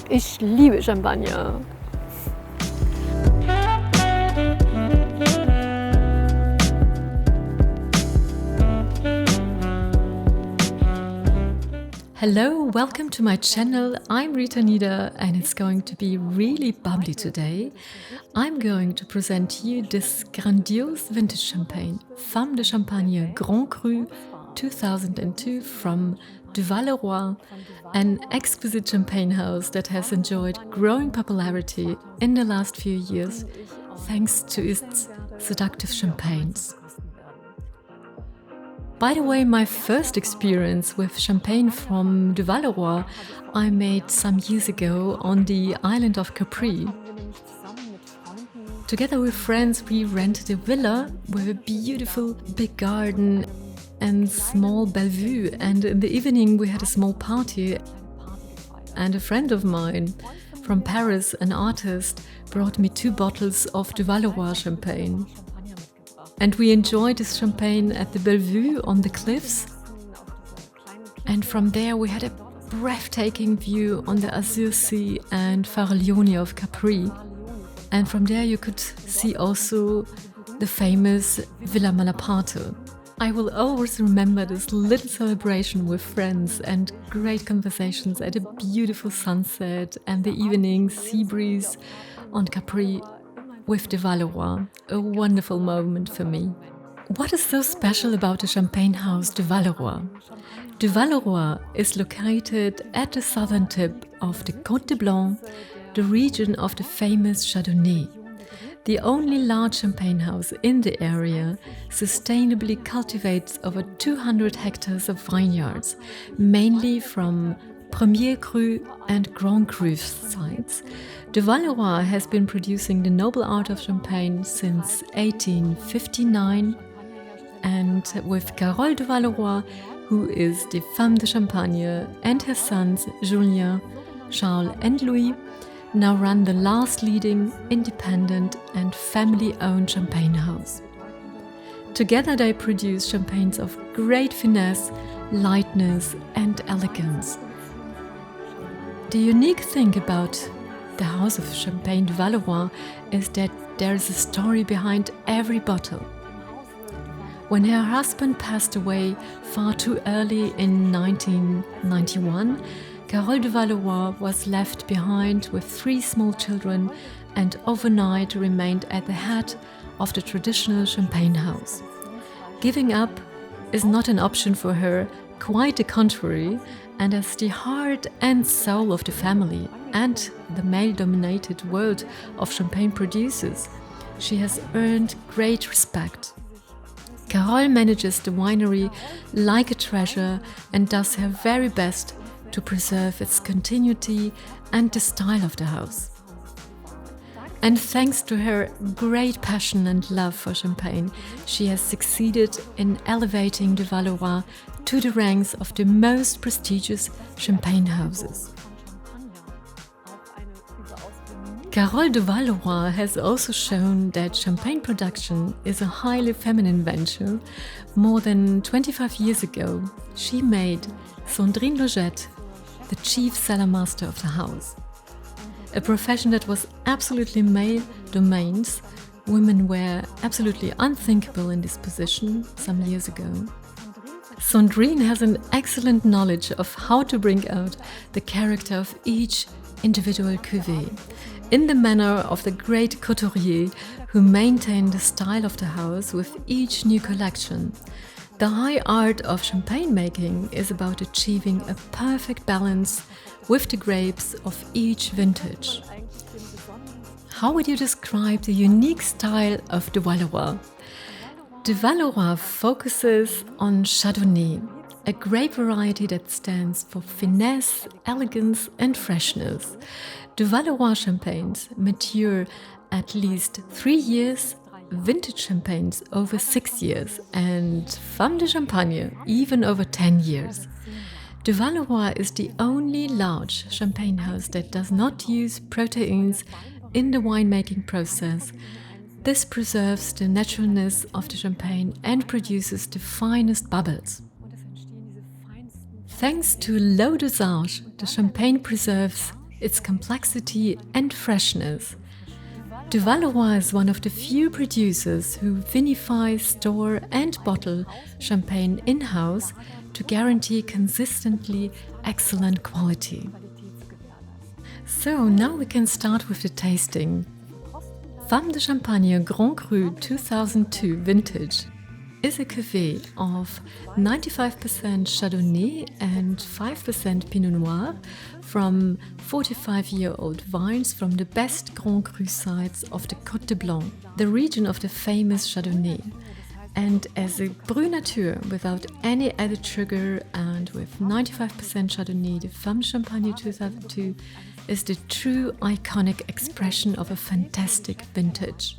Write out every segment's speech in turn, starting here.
Ich liebe Champagner. Hello, welcome to my channel. I'm Rita Nieder and it's going to be really bubbly today. I'm going to present you this grandiose vintage champagne, Femme de Champagne Grand Cru 2002 from Duval-le-Roi, an exquisite champagne house that has enjoyed growing popularity in the last few years thanks to its seductive champagnes. By the way, my first experience with champagne from Duval-le-Roi I made some years ago on the island of Capri. Together with friends, we rented a villa with a beautiful big garden and small bellevue, and in the evening we had a small party. And a friend of mine from Paris, an artist, brought me 2 bottles of Duval-le-Roi champagne. And we enjoyed this champagne at the Bellevue on the cliffs. And from there we had a breathtaking view on the Azure Sea and Faraglioni of Capri. And from there you could see also the famous Villa Malaparte. I will always remember this little celebration with friends and great conversations at a beautiful sunset and the evening sea breeze on Capri with Duval-le-Roi, a wonderful moment for me. What is so special about the champagne house Duval-le-Roi? Duval-le-Roi is located at the southern tip of the Côte de Blanc, the region of the famous Chardonnay. The only large champagne house in the area sustainably cultivates over 200 hectares of vineyards, mainly from Premier Cru and Grand Cru sites. Duval-le-Roi has been producing the noble art of champagne since 1859, and with Carole Duval-le-Roi, who is the Femme de Champagne, and her sons Julien, Charles and Louis, now run the last leading independent and family-owned champagne house. Together they produce champagnes of great finesse, lightness and elegance. The unique thing about the house of Champagne Duval-le-Roi is that there is a story behind every bottle. When her husband passed away far too early in 1991, Carole Duval-le-Roi was left behind with 3 small children and overnight remained at the head of the traditional champagne house. Giving up is not an option for her, quite the contrary, and as the heart and soul of the family and the male-dominated world of champagne producers, she has earned great respect. Carole manages the winery like a treasure and does her very best to preserve its continuity and the style of the house. And thanks to her great passion and love for champagne, she has succeeded in elevating Duval-le-Roi to the ranks of the most prestigious champagne houses. Carole Duval-le-Roi has also shown that champagne production is a highly feminine venture. More than 25 years ago, she made Sandrine Logette the chief cellar master of the house. A profession that was absolutely male domains. Women were absolutely unthinkable in this position some years ago. Sandrine has an excellent knowledge of how to bring out the character of each individual cuvée, in the manner of the great couturier who maintain the style of the house with each new collection. The high art of champagne making is about achieving a perfect balance with the grapes of each vintage. How would you describe the unique style of Duval-le-Roi? Duval-le-Roi focuses on Chardonnay, a grape variety that stands for finesse, elegance and freshness. Duval-le-Roi champagnes mature at least 3 years, vintage champagnes over 6 years, and Femme de Champagne even over 10 years. Duval-le-Roi is the only large champagne house that does not use proteins in the winemaking process. This preserves the naturalness of the champagne and produces the finest bubbles. Thanks to low dosage, the champagne preserves its complexity and freshness. De Valois is one of the few producers who vinify, store and bottle champagne in-house to guarantee consistently excellent quality. So now we can start with the tasting. Femme de Champagne Grand Cru 2002 Vintage is a cuvée of 95% Chardonnay and 5% Pinot Noir from 45-year-old vines from the best Grand Cru sites of the Côte de Blanc, the region of the famous Chardonnay. And as a Brut Nature without any added sugar and with 95% Chardonnay, the Femme de Champagne 2002 is the true iconic expression of a fantastic vintage.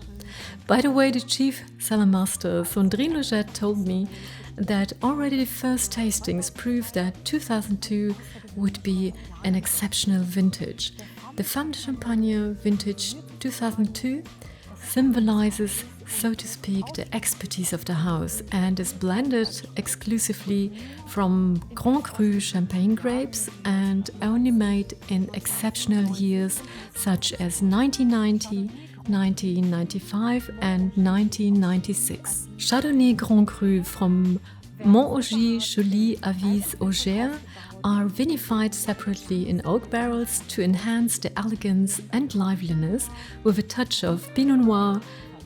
By the way, the chief cellar master Sandrine Logette told me that already the first tastings proved that 2002 would be an exceptional vintage. The Femme de Champagne vintage 2002 symbolizes, so to speak, the expertise of the house and is blended exclusively from Grand Cru champagne grapes and only made in exceptional years such as 1990, 1995 and 1996. Chardonnay Grand Cru from Monaugy, Choly, Avize, Auxerre are vinified separately in oak barrels to enhance the elegance and liveliness with a touch of Pinot Noir,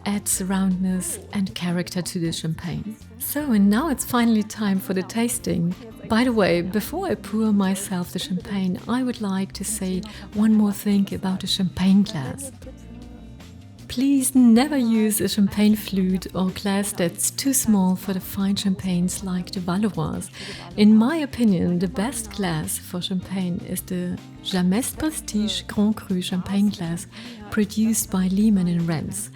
adds roundness and character to the champagne. So, and now it's finally time for the tasting. By the way, before I pour myself the champagne, I would like to say one more thing about the champagne glass. Please never use a champagne flute or glass that's too small for the fine champagnes like the Valois. In my opinion, the best glass for champagne is the Jamest Prestige Grand Cru champagne glass produced by Lehmann & Renz.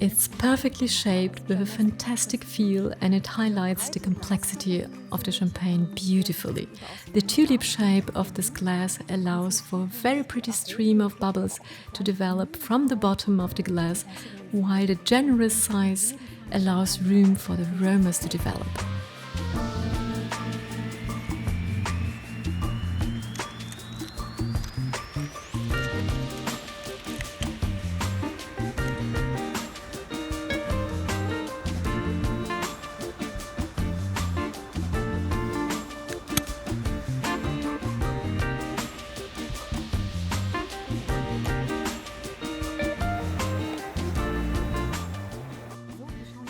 It's perfectly shaped with a fantastic feel and it highlights the complexity of the champagne beautifully. The tulip shape of this glass allows for a very pretty stream of bubbles to develop from the bottom of the glass, while the generous size allows room for the aromas to develop.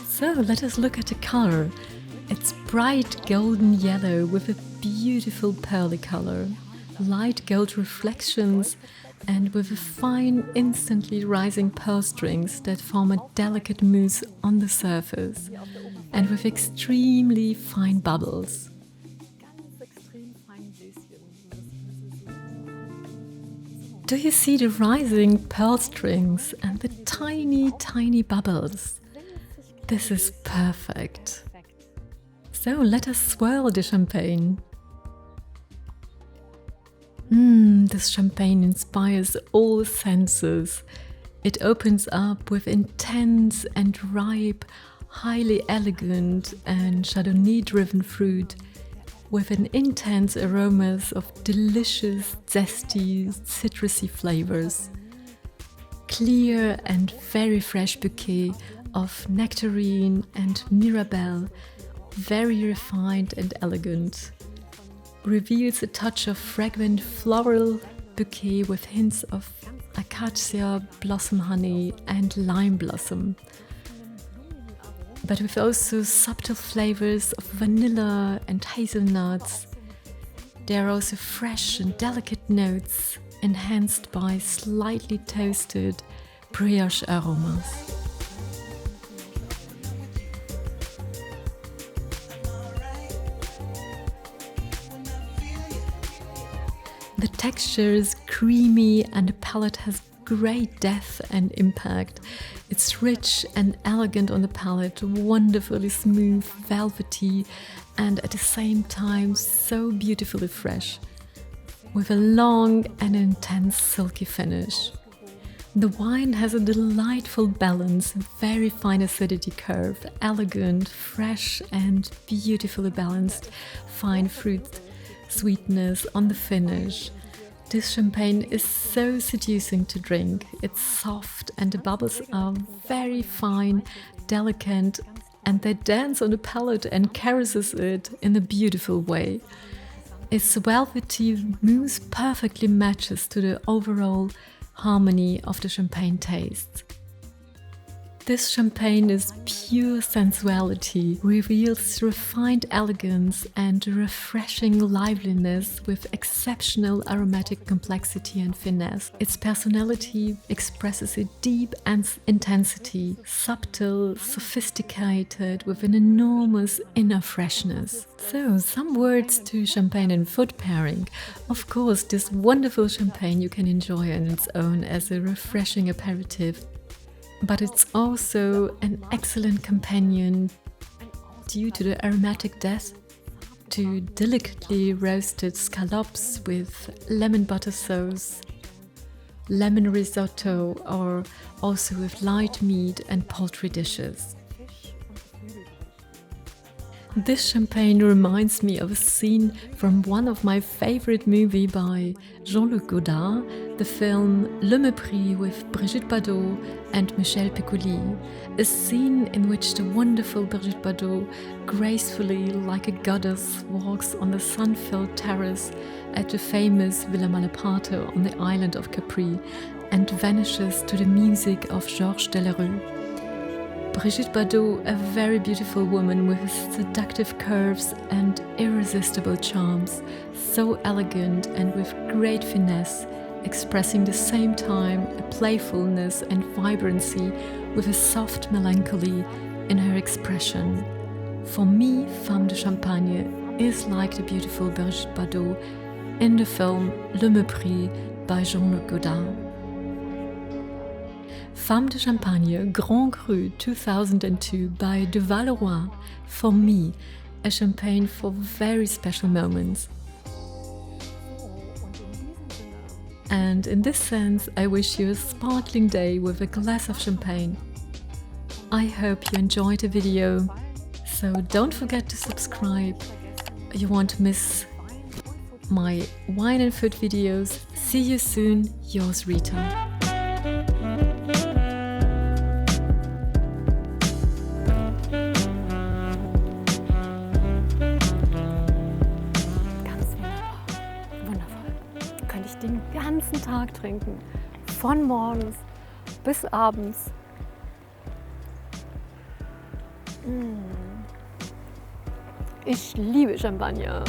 So let us look at the color. It's bright golden yellow with a beautiful pearly color, light gold reflections and with a fine instantly rising pearl strings that form a delicate mousse on the surface and with extremely fine bubbles. Do you see the rising pearl strings and the tiny, tiny bubbles? This is perfect. So let us swirl the champagne. This champagne inspires all senses. It opens up with intense and ripe, highly elegant and Chardonnay-driven fruit with an intense aromas of delicious, zesty, citrusy flavors. Clear and very fresh bouquet of nectarine and mirabelle, very refined and elegant, reveals a touch of fragrant floral bouquet with hints of acacia, blossom honey and lime blossom, but with also subtle flavors of vanilla and hazelnuts. There are also fresh and delicate notes enhanced by slightly toasted brioche aromas. The texture is creamy and the palate has great depth and impact. It's rich and elegant on the palate, wonderfully smooth, velvety, and at the same time so beautifully fresh, with a long and intense silky finish. The wine has a delightful balance, very fine acidity curve, elegant, fresh and beautifully balanced fine fruit sweetness on the finish. This champagne is so seducing to drink. It's soft and the bubbles are very fine, delicate, and they dance on the palate and caresses it in a beautiful way. Its velvety mousse perfectly matches to the overall harmony of the champagne taste. This champagne is pure sensuality, reveals refined elegance and refreshing liveliness with exceptional aromatic complexity and finesse. Its personality expresses a deep intensity, subtle, sophisticated, with an enormous inner freshness. So, some words to champagne and food pairing. Of course, this wonderful champagne you can enjoy on its own as a refreshing aperitif. But it's also an excellent companion due to the aromatic depth to delicately roasted scallops with lemon butter sauce, lemon risotto, or also with light meat and poultry dishes. This champagne reminds me of a scene from one of my favorite movies by Jean-Luc Godard, the film Le Mépris with Brigitte Bardot and Michel Piccoli, a scene in which the wonderful Brigitte Bardot gracefully, like a goddess, walks on the sun-filled terrace at the famous Villa Malaparte on the island of Capri and vanishes to the music of Georges Delerue. Brigitte Bardot, a very beautiful woman with seductive curves and irresistible charms, so elegant and with great finesse, expressing the same time a playfulness and vibrancy with a soft melancholy in her expression. For me, Femme de Champagne is like the beautiful Brigitte Bardot in the film Le Mépris by Jean-Luc Godard. Femme de Champagne Grand Cru 2002 by de Valois, for me, a champagne for very special moments. And in this sense, I wish you a sparkling day with a glass of champagne. I hope you enjoyed the video, so don't forget to subscribe. You won't miss my wine and food videos. See you soon, yours Rita. Den ganzen Tag trinken, von morgens bis abends. Ich liebe Champagner.